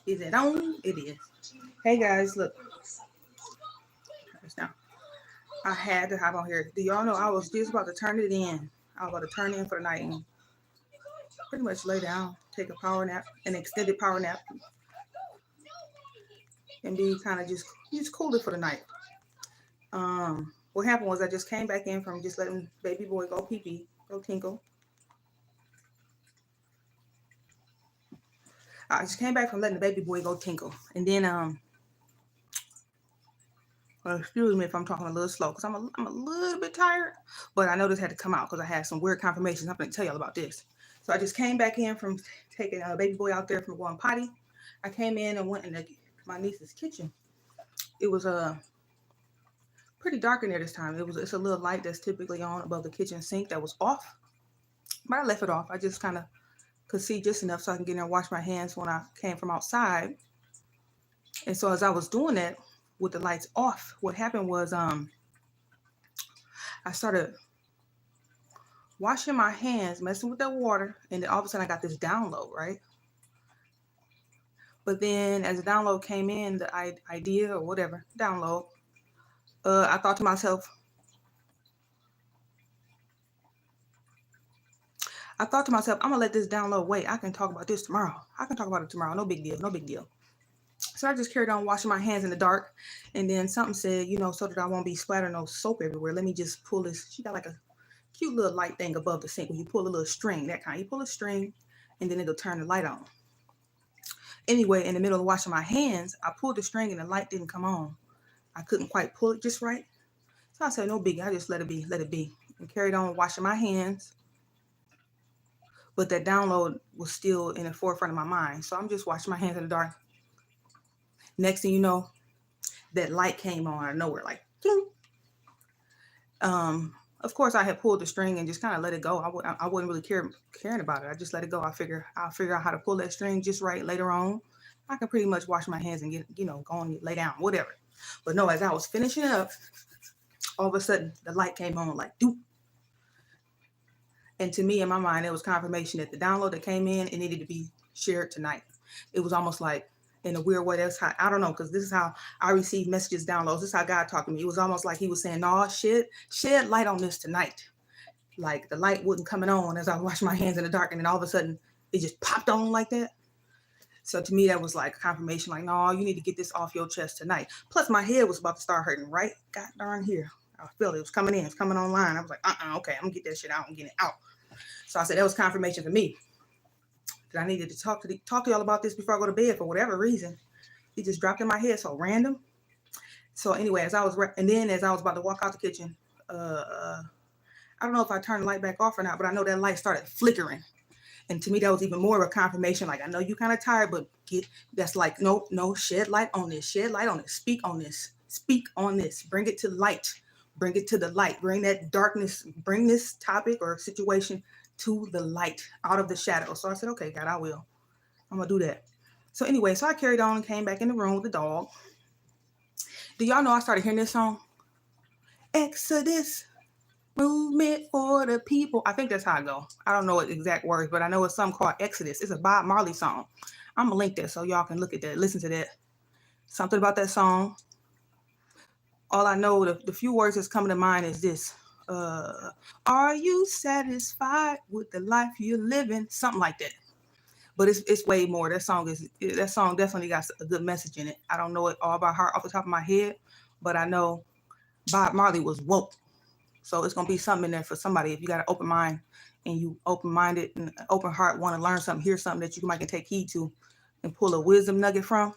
Is it on? It is. Hey guys, look. Now, I had to hop on here. Do y'all know I was just about to turn it in? I was about to turn in for the night and pretty much lay down, take a power nap, an extended power nap, and be kind of just cool it for the night. What happened was I just came back in from just letting baby boy go pee pee, go tinkle. I just came back from letting the baby boy go tinkle, and then well, excuse me if I'm talking a little slow because I'm a little bit tired, but I know this had to come out because I had some weird confirmations. I'm going to tell y'all about this. So I just came back in from taking a baby boy out there from going potty. I came in and went in my niece's kitchen. It was pretty dark in there this time. It's a little light that's typically on above the kitchen sink that was off, but I left it off. I just kind of could see just enough so I can get in there and wash my hands when I came from outside. And so as I was doing that with the lights off, what happened was I started washing my hands, messing with that water, and then all of a sudden I got this download, right? But then as the download came in, the idea or whatever, download, I thought to myself, I'm gonna let this download wait. I can talk about this tomorrow. I can talk about it tomorrow. No big deal. No big deal. So I just carried on washing my hands in the dark. And then something said, so that I won't be splattering no soap everywhere, let me just pull this. She got like a cute little light thing above the sink where you pull a little string, that kind. You pull a string and then it'll turn the light on. Anyway, in the middle of washing my hands, I pulled the string and the light didn't come on. I couldn't quite pull it just right. So I said, no biggie. I just let it be. And carried on washing my hands. But that download was still in the forefront of my mind. So I'm just washing my hands in the dark. Next thing you know, that light came on out of nowhere, like, of course I had pulled the string and just kind of let it go. I wasn't really caring about it. I just let it go. I'll figure out how to pull that string just right later on. I can pretty much wash my hands and get, go and lay down, whatever. But no, as I was finishing up, all of a sudden the light came on like, doop. And to me, in my mind, it was confirmation that the download that came in, it needed to be shared tonight. It was almost like, in a weird way, that's how, I don't know, because this is how I receive messages, downloads. This is how God talked to me. It was almost like he was saying, no, shed light on this tonight. Like the light wasn't coming on as I washed my hands in the dark, and then all of a sudden it just popped on like that. So to me, that was like confirmation, like, no, you need to get this off your chest tonight. Plus my head was about to start hurting right god darn here. I felt it was coming in, it's coming online. I was like, okay, I'm gonna get that shit out and get it out. So I said that was confirmation for me that I needed to talk to y'all about this before I go to bed for whatever reason. It just dropped in my head, so random. So anyway, as I was about to walk out the kitchen, I don't know if I turned the light back off or not, but I know that light started flickering. And to me, that was even more of a confirmation. Like, I know you're kind of tired, but that's like, no, shed light on this, speak on this, bring it to light, bring it to the light, bring that darkness, bring this topic or situation to the light, out of the shadow. So I said, okay, God, I will. I'm gonna do that. So anyway, so I carried on and came back in the room with the dog. Do y'all know I started hearing this song? Exodus, movement for the people. I think that's how I go. I don't know the exact words, but I know it's something called Exodus. It's a Bob Marley song. I'm gonna link that so y'all can look at that, listen to that. Something about that song. All I know, the few words that's coming to mind is this. Are you satisfied with the life you're living? Something like that. But it's way more. That song definitely got a good message in it. I don't know it all by heart off the top of my head, but I know Bob Marley was woke. So it's gonna be something in there for somebody. If you got an open mind and you open-minded and open heart, want to learn something, hear something that you might can take heed to and pull a wisdom nugget from.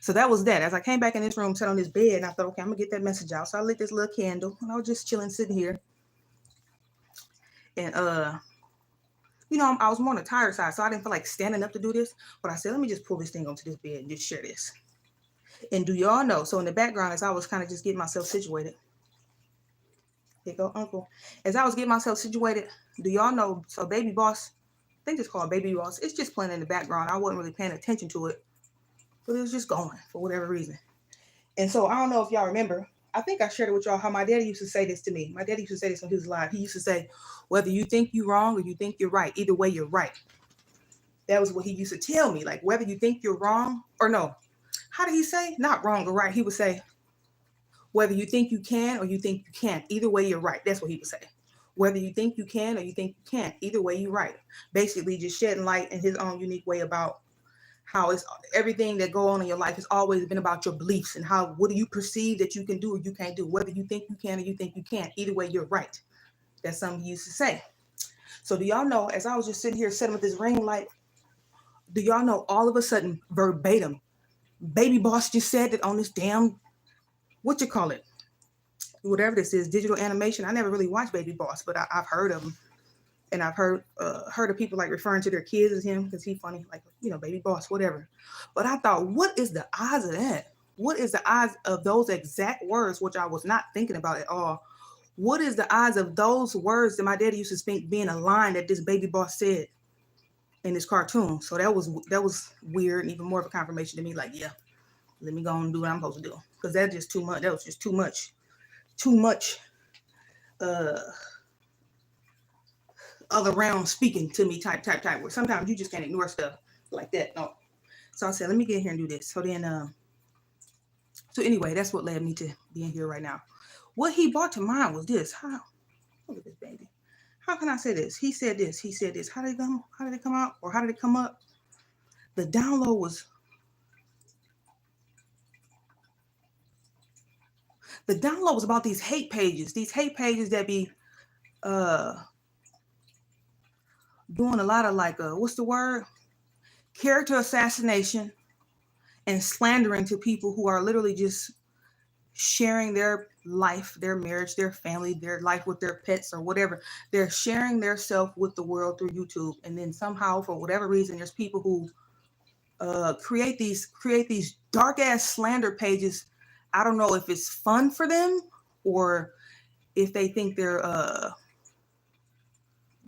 So that was that. As I came back in this room, sat on this bed, and I thought, okay, I'm gonna get that message out. So I lit this little candle, and I was just chilling, sitting here. And I was more on the tired side, so I didn't feel like standing up to do this. But I said, let me just pull this thing onto this bed and just share this. And do y'all know? So in the background, as I was kind of just getting myself situated. Here you go, Uncle. As I was getting myself situated, do y'all know? So Baby Boss, I think it's called Baby Boss. It's just playing in the background. I wasn't really paying attention to it, but it was just going for whatever reason. And so I don't know if y'all remember. I think I shared it with y'all how my daddy used to say this to me. My daddy used to say this when he was alive. He used to say, whether you think you're wrong or you think you're right, either way, you're right. That was what he used to tell me. Like, whether you think you're wrong or no. How did he say? Not wrong or right. He would say, whether you think you can or you think you can't, either way, you're right. That's what he would say. Whether you think you can or you think you can't, either way, you're right. Basically, just shedding light in his own unique way about how it's everything that go on in your life has always been about your beliefs and how, what do you perceive that you can do or you can't do? Whether you think you can or you think you can't, either way, you're right. That's something he used to say. So do y'all know, as I was just sitting here sitting with this ring light, do y'all know all of a sudden, verbatim, Baby Boss just said that on this damn, what you call it? Whatever this is, digital animation. I never really watched Baby Boss, but I've heard of him. And I've heard of people like referring to their kids as him because he's funny, like, you know, Baby Boss, whatever. But I thought, what is the odds of that? What is the odds of those exact words, which I was not thinking about at all? What is the odds of those words that my daddy used to speak being a line that this Baby Boss said in this cartoon? So that was weird and even more of a confirmation to me. Like, yeah, let me go and do what I'm supposed to do, because that's just too much. That was just too much other round speaking to me type where sometimes you just can't ignore stuff like that. No. So I said, let me get here and do this. So then so anyway, that's what led me to being here right now. What he brought to mind was this. How, look at this baby. How can I say this? He said this. He said this. How did it come out? Or how did it come up? The download was about these hate pages that be doing a lot of like what's the word? Character assassination and slandering to people who are literally just sharing their life, their marriage, their family, their life with their pets or whatever. They're sharing their self with the world through YouTube. And then somehow, for whatever reason, there's people who create these dark ass slander pages. I don't know if it's fun for them or if they think they're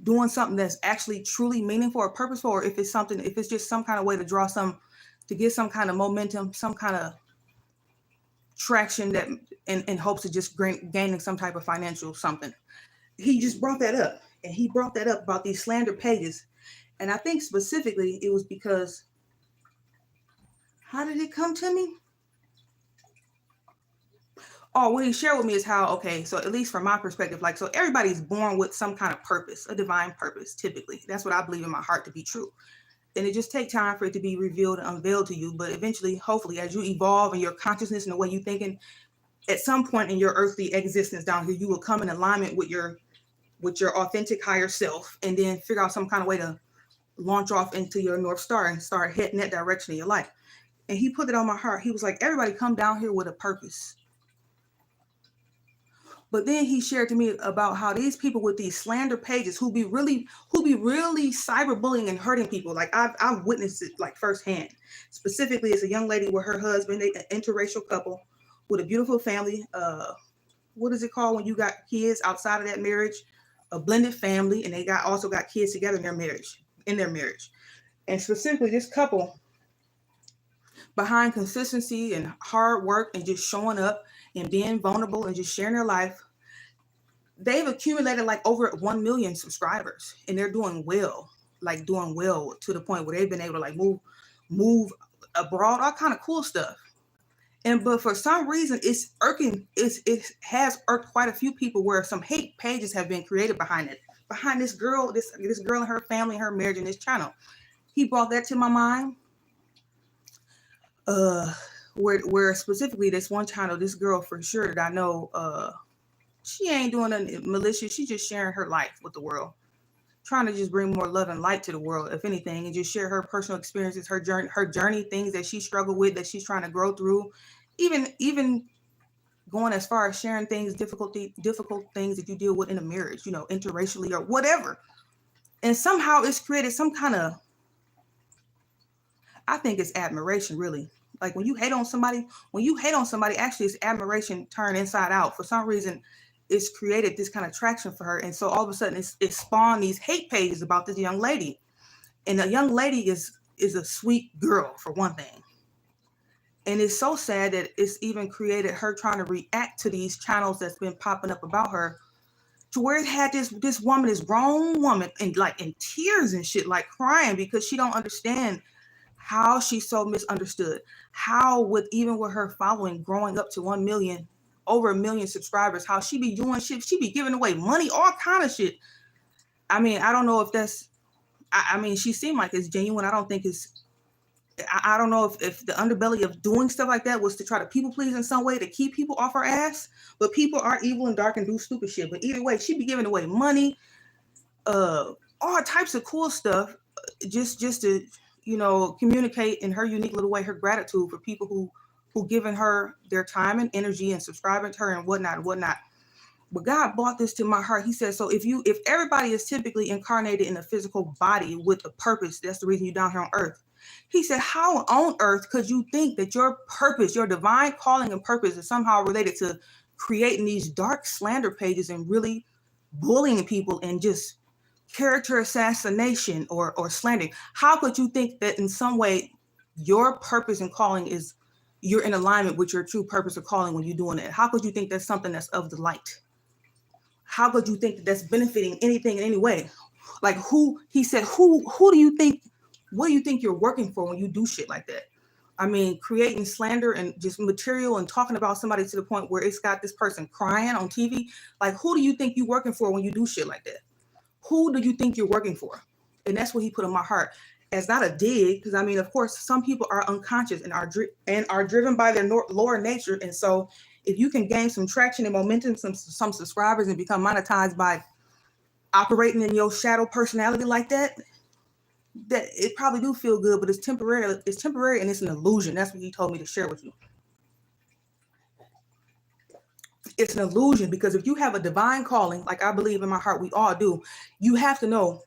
doing something that's actually truly meaningful or purposeful, or if it's just some kind of way to get some kind of momentum, some kind of traction that in hopes of just gaining some type of financial something. He just brought that up, and he brought that up about these slander pages. And I think specifically it was because, how did it come to me? Oh, what he shared with me is how, okay, so at least from my perspective, like, so everybody's born with some kind of purpose, a divine purpose, typically. That's what I believe in my heart to be true. And it just takes time for it to be revealed and unveiled to you. But eventually, hopefully, as you evolve in your consciousness and the way you're thinking, at some point in your earthly existence down here, you will come in alignment with your authentic higher self, and then figure out some kind of way to launch off into your North Star and start heading that direction in your life. And he put it on my heart. He was like, everybody come down here with a purpose. But then he shared to me about how these people with these slander pages who be really cyberbullying and hurting people. Like I've witnessed it like firsthand. Specifically, it's a young lady with her husband, they an interracial couple with a beautiful family. What is it called when you got kids outside of that marriage? A blended family, and they also got kids together in their marriage. And specifically, this couple, behind consistency and hard work and just showing up and being vulnerable and just sharing their life, they've accumulated like over 1 million subscribers, and they're doing well to the point where they've been able to like move abroad, all kind of cool stuff. But for some reason, it has irked quite a few people where some hate pages have been created behind this girl and her family, her marriage, and this channel. He brought that to my mind. Where specifically this one channel, this girl for sure that I know, she ain't doing nothing malicious. She's just sharing her life with the world, trying to just bring more love and light to the world, if anything, and just share her personal experiences, her journey, things that she struggled with, that she's trying to grow through, even going as far as sharing things, difficult things that you deal with in a marriage, you know, interracially or whatever. And somehow it's created some kind of, I think it's admiration, really. Like when you hate on somebody, actually it's admiration turned inside out. For some reason, it's created this kind of traction for her. And so all of a sudden it spawned these hate pages about this young lady. And the young lady is a sweet girl, for one thing. And it's so sad that it's even created her trying to react to these channels that's been popping up about her to where it had this woman, this grown woman, and like in tears and shit, like crying because she don't understand how she's so misunderstood. How with her following growing up to 1 million, over 1 million subscribers, how she be doing shit, she be giving away money, all kind of shit. I mean, I don't know if that's, I mean, she seemed like it's genuine. I don't think it's, I don't know if the underbelly of doing stuff like that was to try to people please in some way to keep people off her ass. But people are evil and dark and do stupid shit. But either way, she be giving away money, all types of cool stuff, just to, communicate in her unique little way her gratitude for people who given her their time and energy and subscribing to her and whatnot. But God brought this to my heart. He said, so if everybody is typically incarnated in a physical body with a purpose, that's the reason you're down here on earth. He said, how on earth could you think that your purpose, your divine calling and purpose is somehow related to creating these dark slander pages and really bullying people and just character assassination or slandering? How could you think that in some way your purpose and calling is you're in alignment with your true purpose or calling when you're doing it? How could you think that's something that's of the light? How could you think that that's benefiting anything in any way? Like he said, who do you think, what do you think you're working for when you do shit like that? I mean, creating slander and just material and talking about somebody to the point where it's got this person crying on TV. Like, who do you think you're working for when you do shit like that? Who do you think you're working for? And that's what he put in my heart as not a dig, because I mean, of course, some people are unconscious and are driven by their lower nature. And so if you can gain some traction and momentum, some subscribers and become monetized by operating in your shadow personality like that, that it probably do feel good, but it's temporary. It's temporary and it's an illusion. That's what he told me to share with you. It's an illusion, because if you have a divine calling, like I believe in my heart we all do, you have to know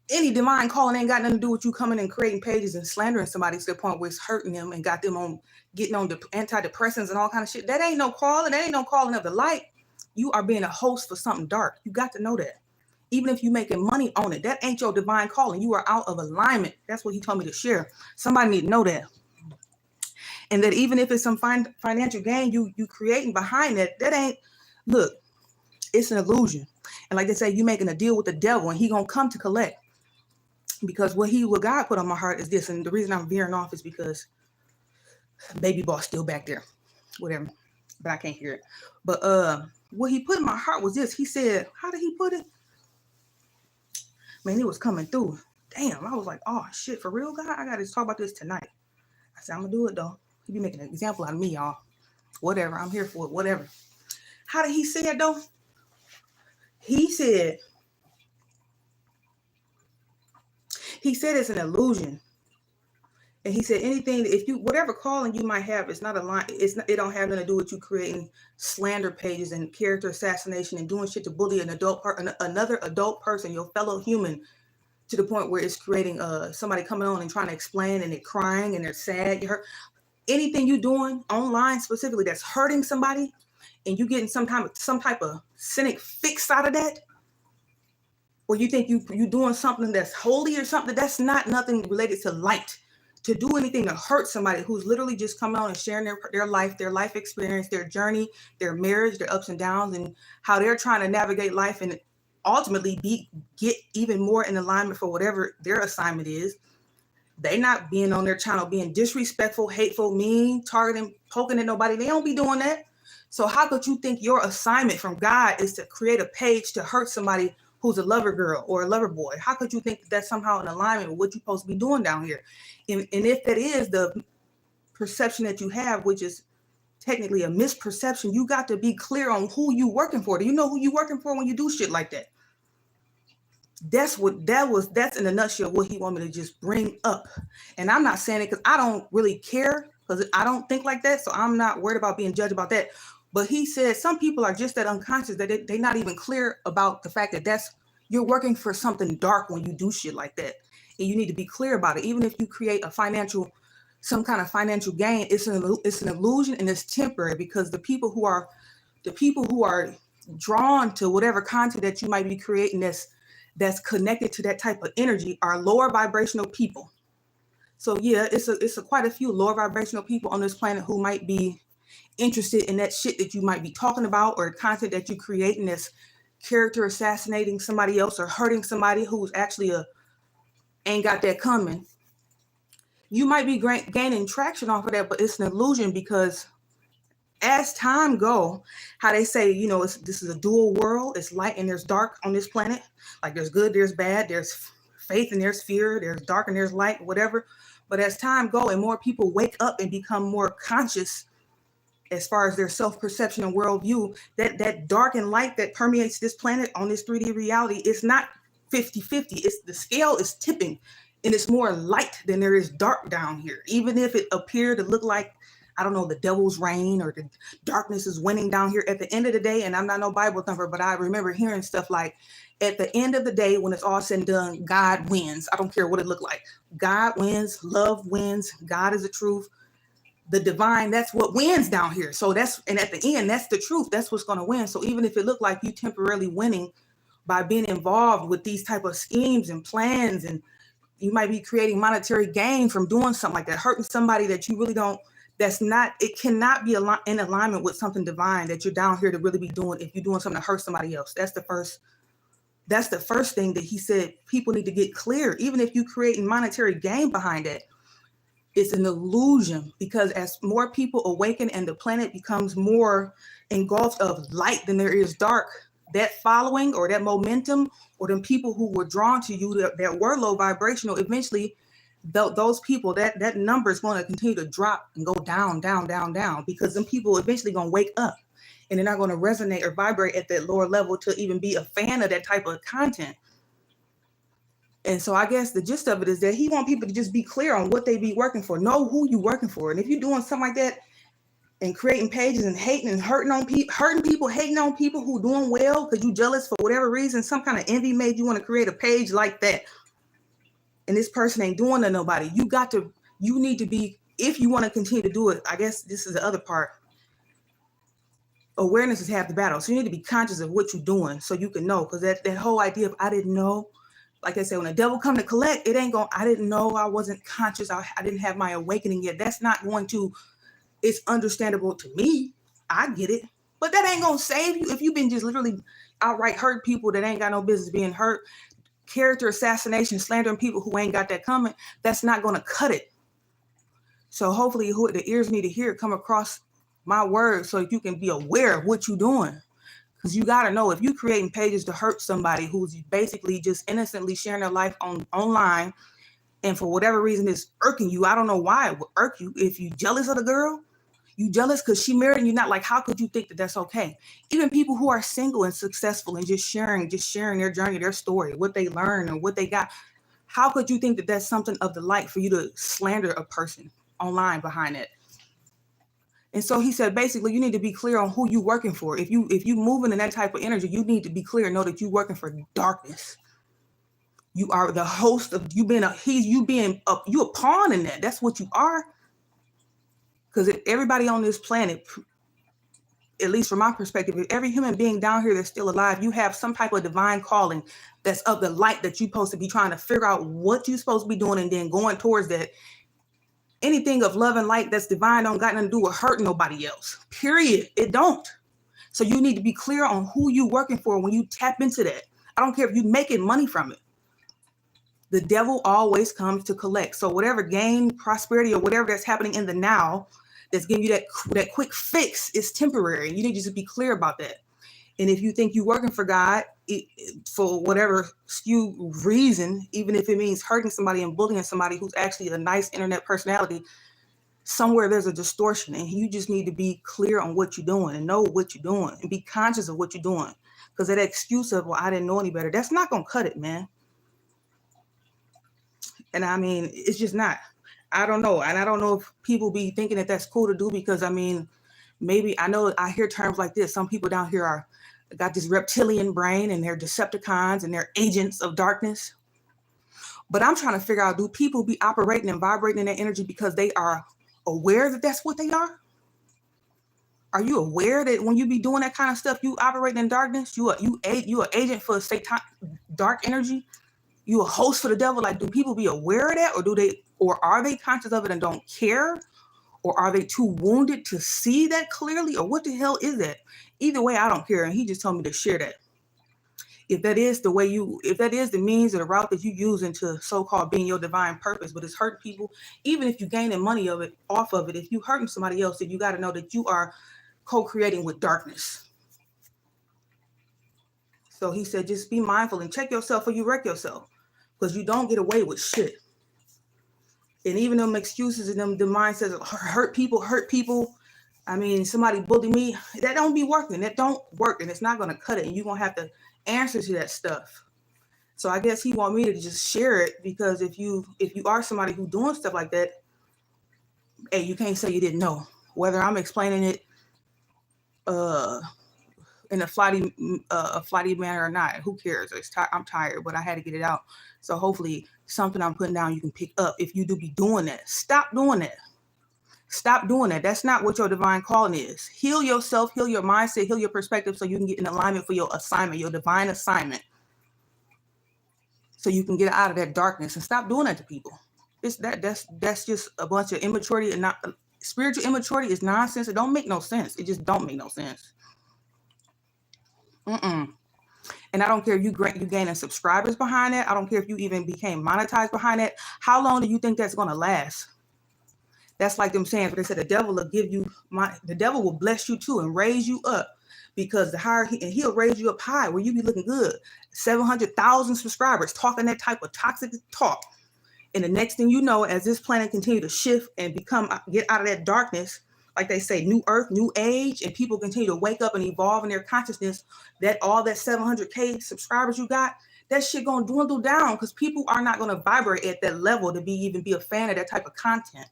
any divine calling ain't got nothing to do with you coming and creating pages and slandering somebody to the point where it's hurting them and got them on getting on the antidepressants and all kind of shit. That ain't no calling. That ain't no calling of the light. You are being a host for something dark. You got to know that. Even if you're making money on it, that ain't your divine calling. You are out of alignment. That's what he told me to share. Somebody need to know that. And that even if it's some financial gain you creating behind that, that ain't, look, it's an illusion. And like they say, you making a deal with the devil and he gonna come to collect. Because what God put on my heart is this, and the reason I'm veering off is because baby boss still back there, whatever, but I can't hear it. But what he put in my heart was this. He said, how did he put it? Man, it was coming through. Damn, I was like, oh shit, for real, God? I gotta talk about this tonight. I said, I'm gonna do it though. He be making an example out of me, y'all. Whatever, I'm here for it, whatever. How did he say it though? He said it's an illusion. And he said anything, if you, whatever calling you might have, it's not a line, it don't have nothing to do with you creating slander pages and character assassination and doing shit to bully another adult person, your fellow human, to the point where it's creating somebody coming on and trying to explain and they're crying and they're sad. You hurt. Anything you doing online specifically that's hurting somebody and you getting some type of cynic fix out of that, or you think you doing something that's holy or something, that's not nothing related to light. To do anything to hurt somebody who's literally just coming on and sharing their life experience, their journey, their marriage, their ups and downs, and how they're trying to navigate life and ultimately get even more in alignment for whatever their assignment is. They not being on their channel, being disrespectful, hateful, mean, targeting, poking at nobody. They don't be doing that. So how could you think your assignment from God is to create a page to hurt somebody who's a lover girl or a lover boy? How could you think that's somehow in alignment with what you're supposed to be doing down here? And if that is the perception that you have, which is technically a misperception, you got to be clear on who you working for. Do you know who you working for when you do shit like that? That's in a nutshell what he wanted me to just bring up. And I'm not saying it because I don't really care, because I don't think like that. So I'm not worried about being judged about that. But he said some people are just that unconscious that they're not even clear about the fact that you're working for something dark when you do shit like that. And you need to be clear about it. Even if you create some kind of financial gain, it's an illusion and it's temporary, because the people who are drawn to whatever content that you might be creating that's connected to that type of energy are lower vibrational people. So yeah, it's quite a few lower vibrational people on this planet who might be interested in that shit that you might be talking about, or content that you creating that's character assassinating somebody else or hurting somebody who's actually ain't got that coming, you might be gaining traction off of that, but it's an illusion, because as time go, how they say, you know, this is a dual world. It's light and there's dark on this planet. Like there's good, there's bad, there's faith and there's fear, there's dark and there's light, whatever. But as time go and more people wake up and become more conscious as far as their self-perception and worldview, that dark and light that permeates this planet on this 3D reality is not 50-50. It's the scale is tipping, and it's more light than there is dark down here. Even if it appeared to look like, I don't know, the devil's reign or the darkness is winning down here, at the end of the day, and I'm not no Bible thumper, but I remember hearing stuff like, at the end of the day, when it's all said and done, God wins. I don't care what it looked like. God wins, love wins, God is the truth. The divine, that's what wins down here. So and at the end, that's the truth. That's what's going to win. So even if it looked like you temporarily winning by being involved with these type of schemes and plans, and you might be creating monetary gain from doing something like that, hurting somebody that you really don't, it cannot be in alignment with something divine that you're down here to really be doing if you're doing something to hurt somebody else. That's the first thing that he said people need to get clear. Even if you creating monetary gain behind it, it's an illusion, because as more people awaken and the planet becomes more engulfed of light than there is dark, that following or that momentum or them people who were drawn to you that were low vibrational, eventually those people, that number is going to continue to drop and go down, down, down, down, because them people eventually going to wake up and they're not going to resonate or vibrate at that lower level to even be a fan of that type of content. And so I guess the gist of it is that he wants people to just be clear on what they be working for. Know who you working for. And if you're doing something like that and creating pages and hating and hurting people, hating on people who doing well because you jealous for whatever reason, some kind of envy made you want to create a page like that, and this person ain't doing to nobody, you need to be, if you want to continue to do it, I guess this is the other part. Awareness is half the battle. So you need to be conscious of what you're doing so you can know. Because that whole idea of I didn't know, like I said, when the devil come to collect, it ain't going, I didn't know, I wasn't conscious, I didn't have my awakening yet. That's not going to, it's understandable to me. I get it. But that ain't going to save you if you've been just literally outright hurt people that ain't got no business being hurt. Character assassination, slandering people who ain't got that coming, that's not going to cut it. So hopefully who the ears need to hear come across my words so you can be aware of what you're doing. Because you got to know, if you're creating pages to hurt somebody who's basically just innocently sharing their life online, and for whatever reason it's irking you, I don't know why it would irk you. If you jealous of the girl, you jealous because she married and you're not, like, how could you think that that's okay? Even people who are single and successful and just sharing their journey, their story, what they learned and what they got, how could you think that that's something of the light for you to slander a person online behind it? And so he said, basically, you need to be clear on who you working for. If you moving in that type of energy, you need to be clear and know that you working for darkness. You are the host of you a pawn in that. That's what you are. Because if everybody on this planet, at least from my perspective, if every human being down here that's still alive, you have some type of divine calling that's of the light that you're supposed to be trying to figure out what you're supposed to be doing and then going towards that. Anything of love and light that's divine don't got nothing to do with hurting nobody else. Period. It don't. So you need to be clear on who you working for when you tap into that. I don't care if you making money from it. The devil always comes to collect. So whatever gain, prosperity, or whatever that's happening in the now that's giving you that quick fix is temporary. You need to just be clear about that. And if you think you're working for God for whatever skew reason, even if it means hurting somebody and bullying somebody who's actually a nice internet personality, somewhere there's a distortion, and you just need to be clear on what you're doing and know what you're doing and be conscious of what you're doing. Because that excuse of, well, I didn't know any better, that's not going to cut it, man. And I mean, it's just not. I don't know. And I don't know if people be thinking that that's cool to do, because I mean, maybe I know I hear terms like this. Some people down here got this reptilian brain and they're Decepticons and they're agents of darkness. But I'm trying to figure out, do people be operating and vibrating in that energy because they are aware that that's what they are? Are you aware that when you be doing that kind of stuff, you operating in darkness? You an agent for dark energy? You a host for the devil? Like, do people be aware of that, or are they conscious of it and don't care? Or are they too wounded to see that clearly? Or what the hell is that? Either way, I don't care. And he just told me to share that. If that is the way if that is the means or the route that you use into so-called being your divine purpose, but it's hurting people, even if you're gaining money off of it, if you're hurting somebody else, then you got to know that you are co-creating with darkness. So he said, just be mindful and check yourself or you wreck yourself, because you don't get away with shit. And even them excuses and them the mindsets of hurt people. I mean, somebody bullied me. That don't be working. That don't work, and it's not going to cut it. And you're going to have to answer to that stuff. So I guess he want me to just share it, because if you are somebody who doing stuff like that, hey, you can't say you didn't know. Whether I'm explaining it in a flighty manner or not, who cares? I'm tired, but I had to get it out. So hopefully something I'm putting down you can pick up. If you do be doing that, stop doing that. Stop doing that. That's not what your divine calling is. Heal yourself, heal your mindset, heal your perspective, so you can get in alignment for your assignment, your divine assignment. So you can get out of that darkness and stop doing that to people. That's just a bunch of immaturity, and not spiritual immaturity is nonsense. It don't make no sense. It just don't make no sense. And I don't care if you gaining subscribers behind that. I don't care if you even became monetized behind that. How long do you think that's gonna last? That's like them saying, they said the devil will the devil will bless you too and raise you up, because the higher he'll raise you up high where you be looking good. 700,000 subscribers talking that type of toxic talk. And the next thing you know, as this planet continue to shift and get out of that darkness, like they say, new earth, new age, and people continue to wake up and evolve in their consciousness, that all that 700K subscribers you got, that shit gonna dwindle down, because people are not gonna vibrate at that level to even be a fan of that type of content.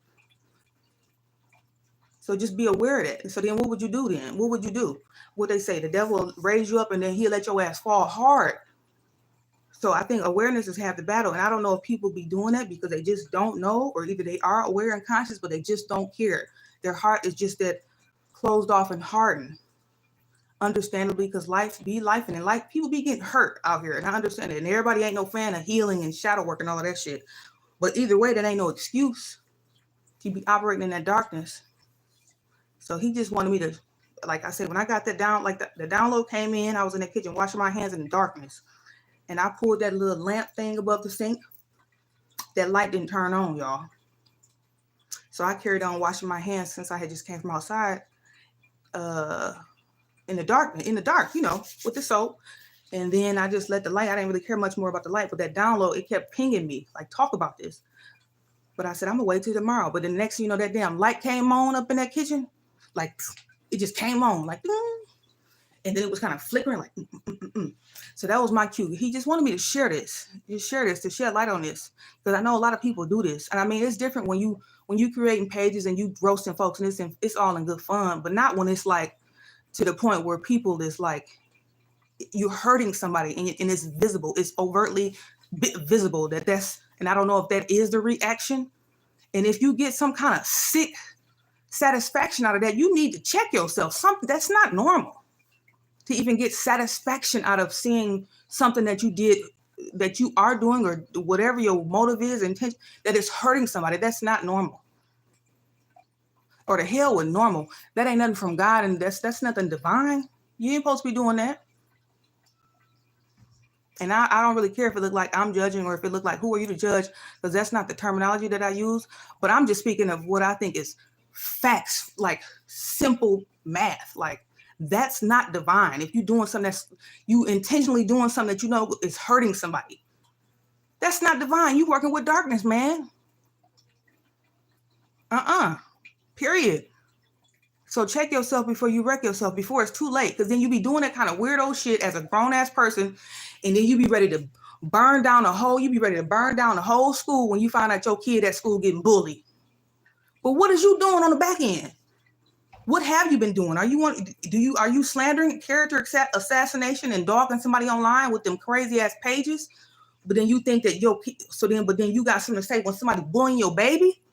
So just be aware of that. So then what would you do then? What would you do? What they say, the devil will raise you up and then he'll let your ass fall hard. So I think awareness is half the battle. And I don't know if people be doing that because they just don't know, or either they are aware and conscious, but they just don't care. Their heart is just that closed off and hardened. Understandably, because life be life, and life, people be getting hurt out here. And I understand it. And everybody ain't no fan of healing and shadow work and all of that shit. But either way, that ain't no excuse to be operating in that darkness. So he just wanted me to, like I said, when I got that down, like the download came in, I was in the kitchen washing my hands in the darkness. And I pulled that little lamp thing above the sink. That light didn't turn on, y'all. So I carried on washing my hands since I had just came from outside in the dark, with the soap. And then I just let the light, I didn't really care much more about the light, but that download, it kept pinging me, like, talk about this. But I said, I'm gonna wait till tomorrow. But the next thing you know, that damn light came on up in that kitchen. Like, it just came on, like, and then it was kind of flickering, like, So that was my cue. He just wanted me to share this, to shed light on this, because I know a lot of people do this. And I mean, it's different when you creating pages and you roasting folks, and it's all in good fun, but not when it's like to the point where people is like, you're hurting somebody and it's visible. It's overtly visible and I don't know if that is the reaction. And if you get some kind of sick satisfaction out of that, you need to check yourself. Something that's not normal to even get satisfaction out of seeing something that you did, that you are doing, or whatever your motive is, intention, that is hurting somebody. That's not normal. Or the hell with normal. That ain't nothing from God, and that's nothing divine. You ain't supposed to be doing that. And I don't really care if it look like I'm judging, or if it look like who are you to judge, because that's not the terminology that I use. But I'm just speaking of what I think is facts, like simple math. Like, that's not divine. If you're doing something you intentionally doing something that you know is hurting somebody, that's not divine. You working with darkness, man. Period. So check yourself before you wreck yourself, before it's too late. Because then you be doing that kind of weirdo shit as a grown-ass person, and then you be ready to burn down the whole school when you find out your kid at school getting bullied. But what is you doing on the back end? What have you been doing? Are you slandering, character assassination, and dogging somebody online with them crazy ass pages? But then you think that but then you got something to say when somebody bullying your baby?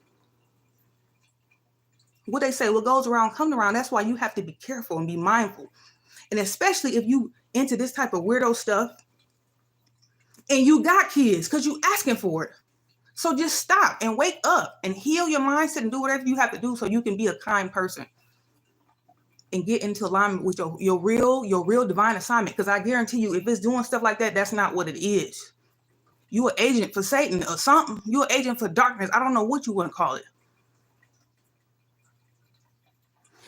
What they say, what goes around comes around. That's why you have to be careful and be mindful. And especially if you into this type of weirdo stuff and you got kids, because you asking for it. So just stop and wake up and heal your mindset and do whatever you have to do so you can be a kind person and get into alignment with your real divine assignment. Because I guarantee you, if it's doing stuff like that, that's not what it is. You an agent for Satan or something. You an agent for darkness. I don't know what you want to call it.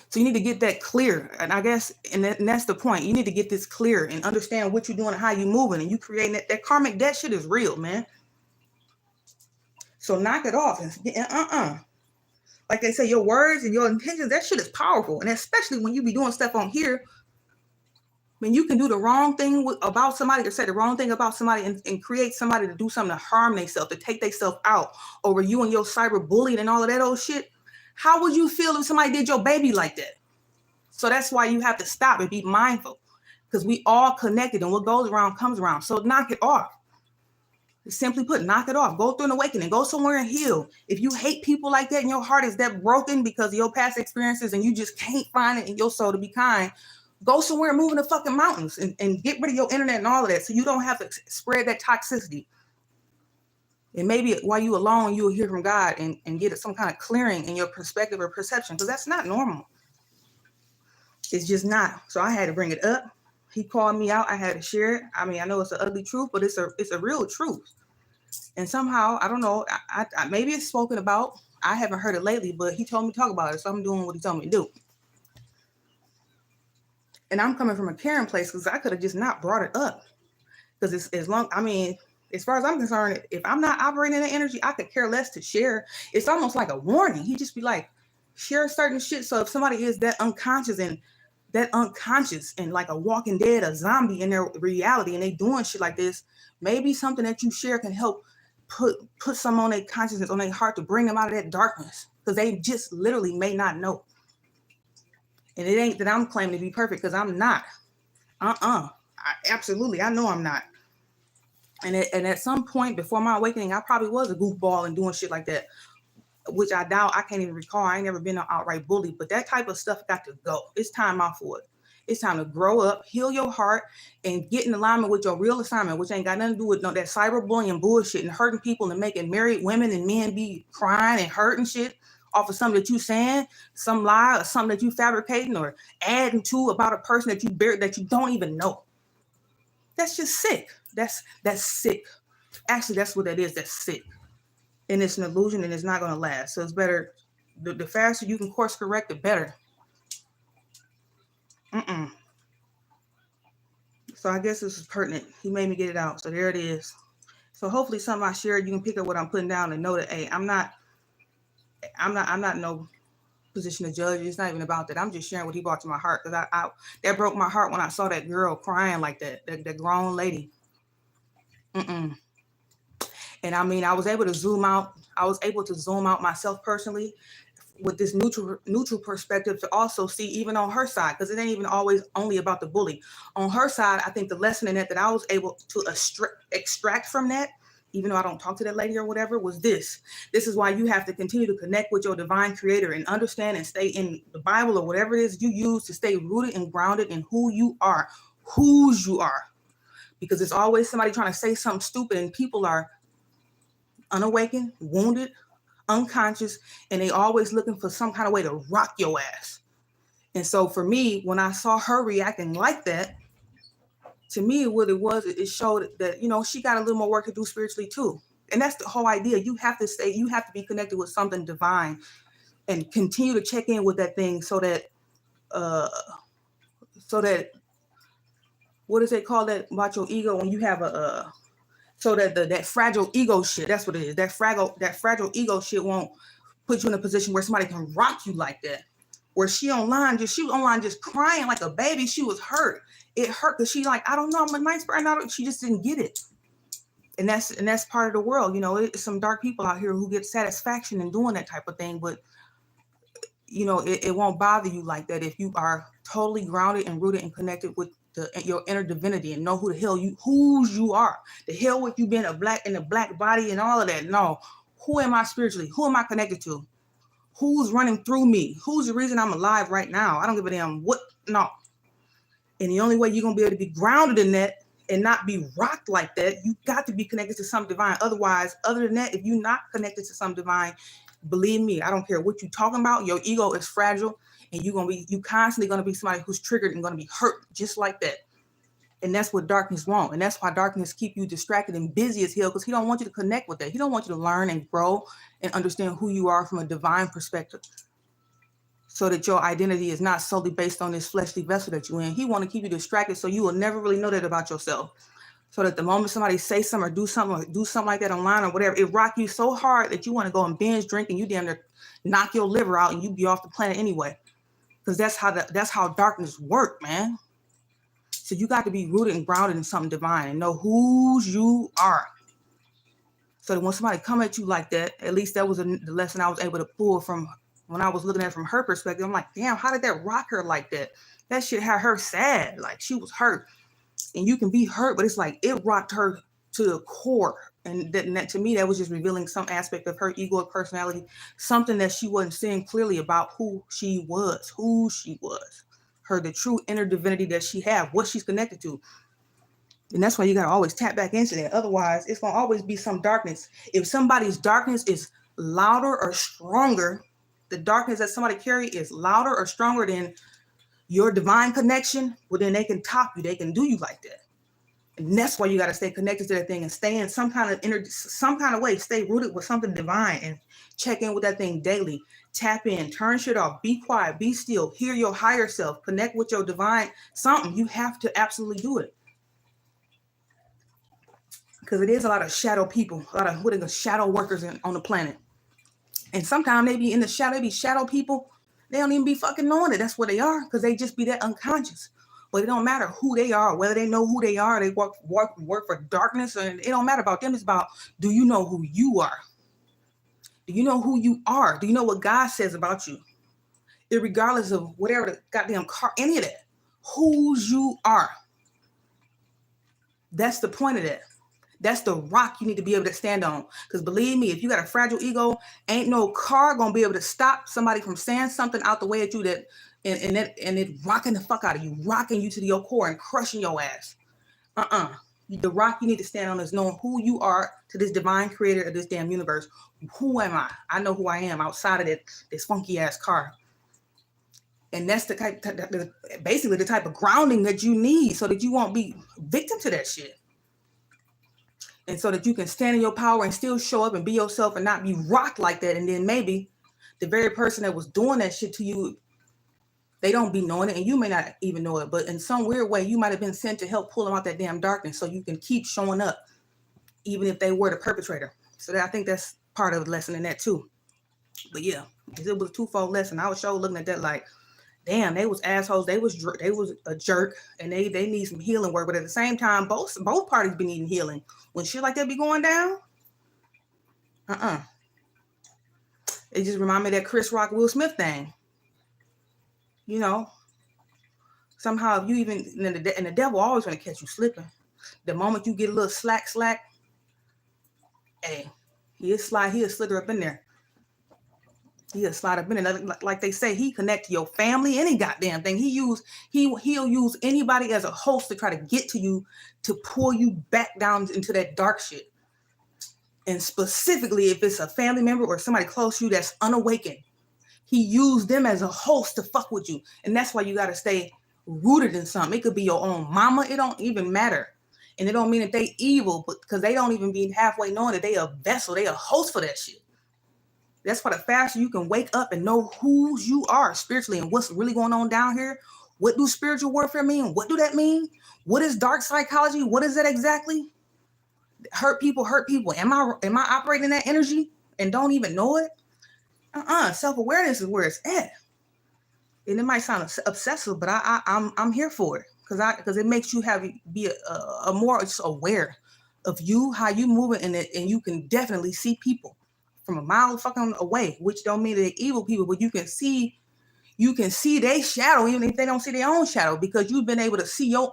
So you need to get that clear. And I guess, and that's the point. You need to get this clear and understand what you're doing and how you're moving. And you creating that karmic debt shit is real, man. So knock it off. Like they say, your words and your intentions, that shit is powerful. And especially when you be doing stuff on here, when you can do the wrong thing about somebody or say the wrong thing about somebody and create somebody to do something to harm themselves, to take themselves out over you and your cyberbullying and all of that old shit. How would you feel if somebody did your baby like that? So that's why you have to stop and be mindful, because we all connected and what goes around comes around. So knock it off. Simply put, knock it off. Go through an awakening. Go somewhere and heal. If you hate people like that and your heart is that broken because of your past experiences and you just can't find it in your soul to be kind, go somewhere and move in the fucking mountains and get rid of your internet and all of that so you don't have to spread that toxicity. And maybe while you alone, you'll hear from God and get some kind of clearing in your perspective or perception, because that's not normal. It's just not. So I had to bring it up. He called me out. I had to share it. I mean, I know it's an ugly truth, but it's a real truth. And somehow, I don't know, I maybe it's spoken about. I haven't heard it lately, but he told me to talk about it. So I'm doing what he told me to do. And I'm coming from a caring place because I could have just not brought it up. Because it's as long, I mean, as far as I'm concerned, if I'm not operating in the energy, I could care less to share. It's almost like a warning. He just be like, share certain shit. So if somebody is that unconscious and like a walking dead, a zombie in their reality, and they doing shit like this, maybe something that you share can help put some on their consciousness, on their heart, to bring them out of that darkness, because they just literally may not know. And it ain't that I'm claiming to be perfect, because I'm not. Absolutely, I know I'm not. And at some point before my awakening, I probably was a goofball and doing shit like that, which I doubt. I can't even recall. I ain't never been an outright bully, but that type of stuff got to go. It's time out for it. It's time to grow up, heal your heart, and get in alignment with your real assignment, which ain't got nothing to do with that cyberbullying bullshit and hurting people and making married women and men be crying and hurting shit off of something that you saying, some lie or something that you fabricating or adding to about a person that you buried that you don't even know. That's just sick. That's sick. Actually, that's what that is. That's sick. And it's an illusion, and it's not going to last. So it's better. The faster you can course correct, the better. So I guess this is pertinent. He made me get it out. So there it is. So hopefully something I shared, you can pick up what I'm putting down and know that, hey, I'm not in no position to judge. It's not even about that. I'm just sharing what he brought to my heart, because I that broke my heart when I saw that girl crying like that grown lady. And I mean, I was able to zoom out. I was able to zoom out myself personally with this neutral perspective to also see even on her side, because it ain't even always only about the bully. On her side, I think the lesson in that I was able to extract from that, even though I don't talk to that lady or whatever, was this. This is why you have to continue to connect with your divine creator and understand and stay in the Bible or whatever it is you use to stay rooted and grounded in who you are, whose you are. Because there's always somebody trying to say something stupid, and people are unawakened, wounded, unconscious, and they always looking for some kind of way to rock your ass. And so for me, when I saw her reacting like that, to me, what it was, it showed that, she got a little more work to do spiritually too. And that's the whole idea. You have to be connected with something divine and continue to check in with that thing so that what does they call that about your ego when you have so that that fragile ego shit, that's what it is. That fragile ego shit won't put you in a position where somebody can rock you like that. Where she was online just crying like a baby. She was hurt. It hurt because she like, I don't know, I'm a nice person. She just didn't get it. And that's part of the world. It's some dark people out here who get satisfaction in doing that type of thing. But it won't bother you like that if you are totally grounded and rooted and connected with your inner divinity and know whose you are. The hell with you being in a black body and all of that. No, who am I spiritually? Who am I connected to? Who's running through me? Who's the reason I'm alive right now? I don't give a damn what. No. And the only way you're gonna be able to be grounded in that and not be rocked like that. You got to be connected to some divine. Otherwise, other than that, if you're not connected to some divine, believe me, I don't care what you're talking about. Your ego is fragile, and you constantly gonna be somebody who's triggered and gonna be hurt just like that. And that's what darkness wants. And that's why darkness keep you distracted and busy as hell, because he don't want you to connect with that. He don't want you to learn and grow and understand who you are from a divine perspective, so that your identity is not solely based on this fleshly vessel that you're in. He want to keep you distracted so you will never really know that about yourself. So that the moment somebody say something or do something like that online or whatever, it rock you so hard that you want to go and binge drink and you damn near knock your liver out and you be off the planet anyway. Because that's how darkness work, man. So you got to be rooted and grounded in something divine and know who you are. So that when somebody come at you like that, at least that was the lesson I was able to pull from when I was looking at it from her perspective. I'm like, damn, how did that rock her like that? That shit had her sad. Like, she was hurt. And you can be hurt, but it's like it rocked her to the core. And that to me, that was just revealing some aspect of her egoic personality, something that she wasn't seeing clearly about who she was, the true inner divinity that she had, what she's connected to. And that's why you got to always tap back into that. Otherwise, it's going to always be some darkness. If somebody's darkness is louder or stronger, the darkness that somebody carry is louder or stronger than your divine connection, well, then they can top you. They can do you like that. And that's why you got to stay connected to that thing and stay in some kind of way, stay rooted with something divine and check in with that thing daily. Tap in, turn shit off, be quiet, be still, hear your higher self, connect with your divine something. You have to absolutely do it. Because it is a lot of shadow people, a lot of shadow workers on the planet. And sometimes they be in the shadow, they be shadow people. They don't even be fucking knowing it. That's what they are, because they just be that unconscious. But it don't matter who they are, whether they know who they are, they work for darkness, and it don't matter about them. It's about, do you know who you are? Do you know who you are? Do you know what God says about you? Irregardless of whatever the goddamn car, any of that. Whose you are. That's the point of that. That's the rock you need to be able to stand on. Because believe me, if you got a fragile ego, ain't no car gonna be able to stop somebody from saying something out the way at you that and it rocking the fuck out of you, rocking you to your core and crushing your ass. The rock you need to stand on is knowing who you are to this divine creator of this damn universe. Who am I? I know who I am outside of this funky ass car. And that's basically the type of grounding that you need, so that you won't be victim to that shit. And so that you can stand in your power and still show up and be yourself and not be rocked like that. And then maybe the very person that was doing that shit to you, they don't be knowing it, and you may not even know it. But in some weird way, you might have been sent to help pull them out that damn darkness so you can keep showing up, even if they were the perpetrator. So I think that's part of the lesson in that too. But yeah, it was a twofold lesson. I was sure looking at that like, damn, they was assholes. They was a jerk, and they need some healing work. But at the same time, both parties be needing healing. When shit like that be going down, it just remind me of that Chris Rock Will Smith thing. You know, somehow if you even and the devil always want to catch you slipping. The moment you get a little slack, hey, he'll slither up in there. He'll slide up in there. Like they say, he connect to your family, any goddamn thing. He'll use anybody as a host to try to get to you, to pull you back down into that dark shit. And specifically, if it's a family member or somebody close to you that's unawakened, he used them as a host to fuck with you. And that's why you got to stay rooted in something. It could be your own mama. It don't even matter. And it don't mean that they evil, but because they don't even be halfway knowing that they a vessel. They a host for that shit. That's why the faster you can wake up and know who you are spiritually and what's really going on down here. What do spiritual warfare mean? What do that mean? What is dark psychology? What is that exactly? Hurt people. Am I operating that energy and don't even know it? Self-awareness is where it's at. And it might sound obsessive, but I'm here for it because it makes you be a more just aware of you, how you moving in it, and you can definitely see people from a mile fucking away, which don't mean they're evil people, but you can see their shadow even if they don't see their own shadow, because you've been able to see your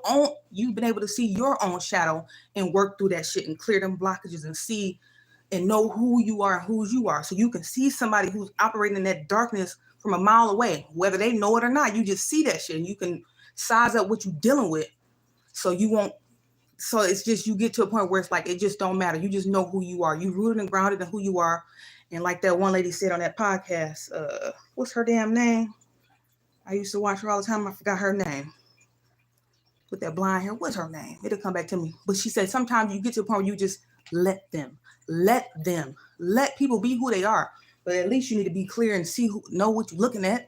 own shadow and work through that shit and clear them blockages and see and know who you are and whose you are. So you can see somebody who's operating in that darkness from a mile away, whether they know it or not. You just see that shit and you can size up what you're dealing with so you won't So it's just, you get to a point where it's like, it just don't matter. You just know who you are. You rooted and grounded in who you are. And like that one lady said on that podcast, what's her damn name? I used to watch her all the time. I forgot her name. With that blonde hair, what's her name? It'll come back to me. But she said sometimes you get to a point where you just let people be who they are. But at least you need to be clear and know what you're looking at.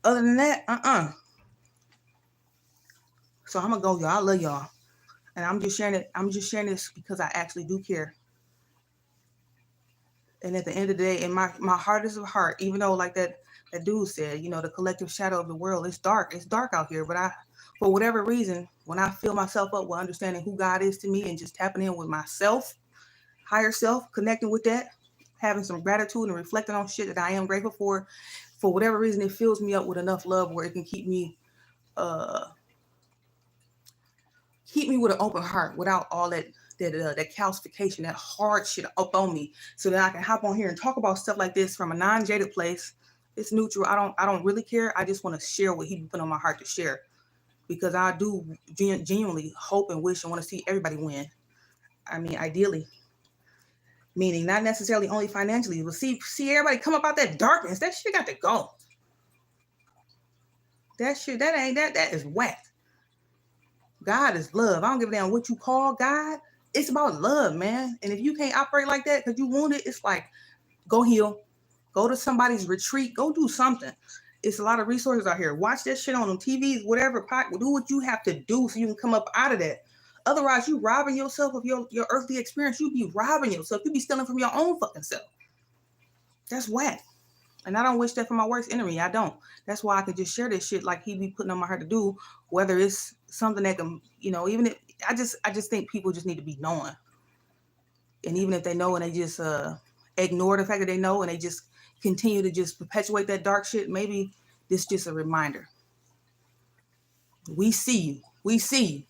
Other than that, So I'm gonna go, y'all. I love y'all, and I'm just sharing it. I'm just sharing this because I actually do care. And at the end of the day, and my heart is a heart, even though like that dude said, the collective shadow of the world, it's dark. It's dark out here. But for whatever reason, when I fill myself up with understanding who God is to me and just tapping in with myself, higher self, connecting with that, having some gratitude and reflecting on shit that I am grateful for whatever reason, it fills me up with enough love where it can keep me with an open heart without all that calcification, that hard shit up on me, so that I can hop on here and talk about stuff like this from a non-jaded place. It's neutral. I don't really care. I just want to share what He put on my heart to share, because I do genuinely hope and wish and want to see everybody win. I mean, ideally, meaning not necessarily only financially, but see everybody come up out that darkness. That shit got to go. That shit, that is whack. God is love. I don't give a damn what you call God. It's about love, man. And if you can't operate like that because you wounded, it's like, go heal. Go to somebody's retreat. Go do something. It's a lot of resources out here. Watch that shit on them TVs, whatever. Do what you have to do so you can come up out of that. Otherwise, you robbing yourself of your earthly experience. You be robbing yourself. You be stealing from your own fucking self. That's whack. And I don't wish that for my worst enemy. I don't. That's why I can just share this shit like He be putting on my heart to do, whether it's something that can, even if I just think people just need to be knowing. And even if they know and they just ignore the fact that they know and they just continue to just perpetuate that dark shit, maybe this is just a reminder. We see you. We see you.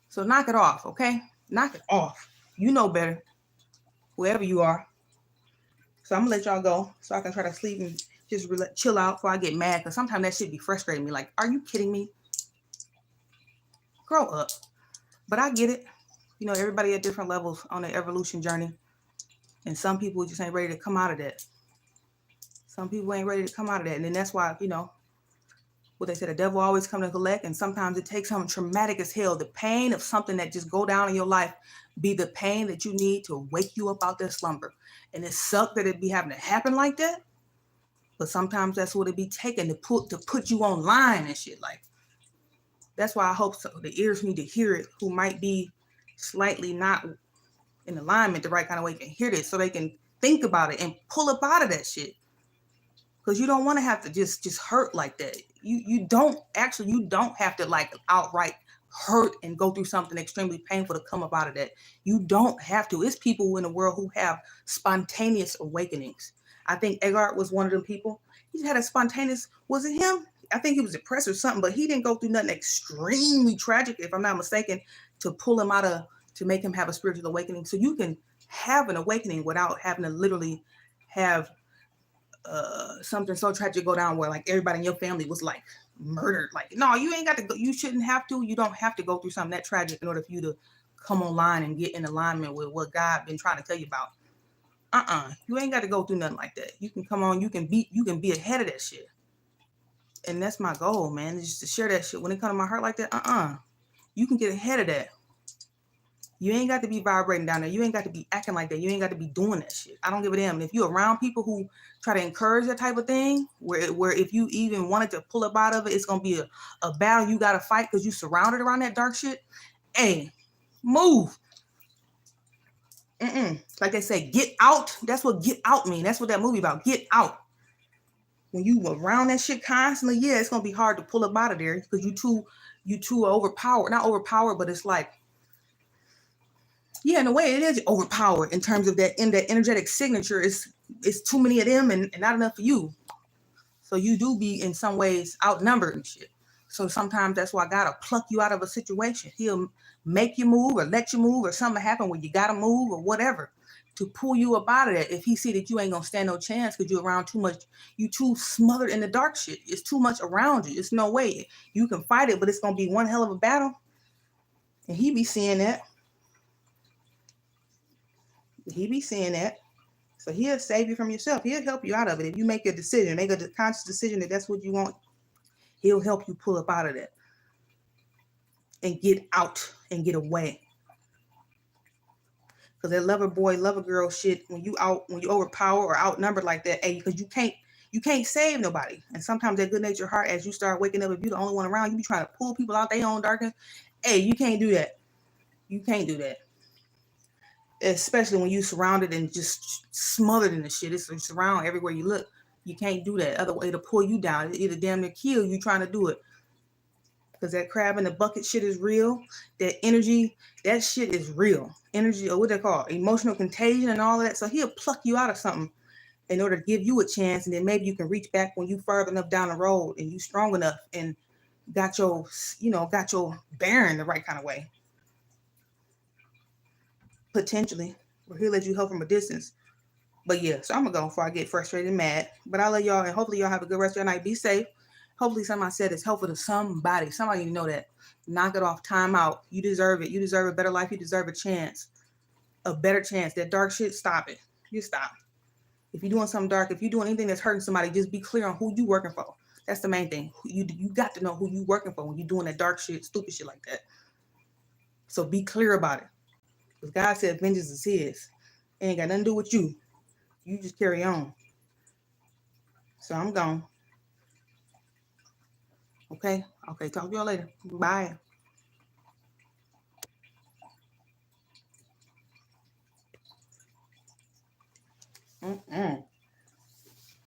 So knock it off, okay? Knock it off. You know better, whoever you are. So I'm going to let y'all go so I can try to sleep and just chill out before I get mad, because sometimes that shit be frustrating me. Like, are you kidding me? Grow up. But I get it. Everybody at different levels on their evolution journey. And some people just ain't ready to come out of that. Some people ain't ready to come out of that. And then that's why, what they said, the devil always come to collect. And sometimes it takes something traumatic as hell. The pain of something that just go down in your life be the pain that you need to wake you up out that slumber. And it sucks that it be having to happen like that. But sometimes that's what it be taking to put you online and shit. Like, that's why I hope so. The ears need to hear it, who might be slightly not in alignment the right kind of way, can hear this so they can think about it and pull up out of that shit. Because you don't want to have to just hurt like that. You don't have to like outright hurt and go through something extremely painful to come up out of that. You don't have to. It's people in the world who have spontaneous awakenings. I think Eckhart was one of them people. He had a spontaneous, was it him? I think he was depressed or something, but he didn't go through nothing extremely tragic, if I'm not mistaken, to pull him to make him have a spiritual awakening. So you can have an awakening without having to literally have something so tragic go down where like everybody in your family was like murdered. Like, no, you ain't got to go. You shouldn't have to. You don't have to go through something that tragic in order for you to come online and get in alignment with what God been trying to tell you about. You ain't got to go through nothing like that. You can come on. You can be ahead of that shit. And that's my goal, man. Just to share that shit. When it comes to my heart like that, you can get ahead of that. You ain't got to be vibrating down there. You ain't got to be acting like that. You ain't got to be doing that shit. I don't give a damn. And if you're around people who try to encourage that type of thing, where if you even wanted to pull up out of it, it's going to be a battle you got to fight because you surrounded around that dark shit. Hey, move. Like they say, get out. That's what get out mean. That's what that movie about. Get out. When you around that shit constantly, yeah, it's going to be hard to pull up out of there because you too overpowered. Not overpowered, but it's like, yeah, in a way it is overpowered in terms of that energetic signature. It's too many of them and not enough for you. So you do be in some ways outnumbered and shit. So sometimes that's why God will pluck you out of a situation. He'll make you move or let you move or something happen where you got to move or whatever to pull you up out of that. If he see that you ain't going to stand no chance because you're around too much, you too smothered in the dark shit. It's too much around you. It's no way. You can fight it, but it's going to be one hell of a battle. And he be seeing that. He be seeing that. So he'll save you from yourself. He'll help you out of it. If you make a decision, make a conscious decision that that's what you want, he'll help you pull up out of that and get out and get away. Because that lover boy, lover girl shit, when you overpower or outnumbered like that, hey, because you can't save nobody. And sometimes that good natured heart, as you start waking up, if you're the only one around, you be trying to pull people out their own darkness. Hey, you can't do that. You can't do that. Especially when you surrounded and just smothered in the shit. It's around everywhere you look. You can't do that. Other way to pull you down. It'll damn near kill you trying to do it. Because that crab in the bucket shit is real. That energy, that shit is real. Energy, or what they call emotional contagion and all of that. So he'll pluck you out of something in order to give you a chance, and then maybe you can reach back when you further enough down the road and you strong enough and got your bearing the right kind of way. Potentially, or he'll let you help from a distance. But yeah, so I'm gonna go before I get frustrated and mad. But I love y'all, and hopefully y'all have a good rest of your night. Be safe. Hopefully something I said is helpful to somebody. Somebody need to know that. Knock it off. Time out. You deserve it. You deserve a better life. You deserve a chance. A better chance. That dark shit, stop it. You stop. If you're doing something dark, if you're doing anything that's hurting somebody, just be clear on who you working for. That's the main thing. You got to know who you working for when you're doing that dark shit, stupid shit like that. So be clear about it. Because God said vengeance is his. It ain't got nothing to do with you. You just carry on. So I'm gone. Okay? Okay, talk to y'all later. Bye. Mm-mm.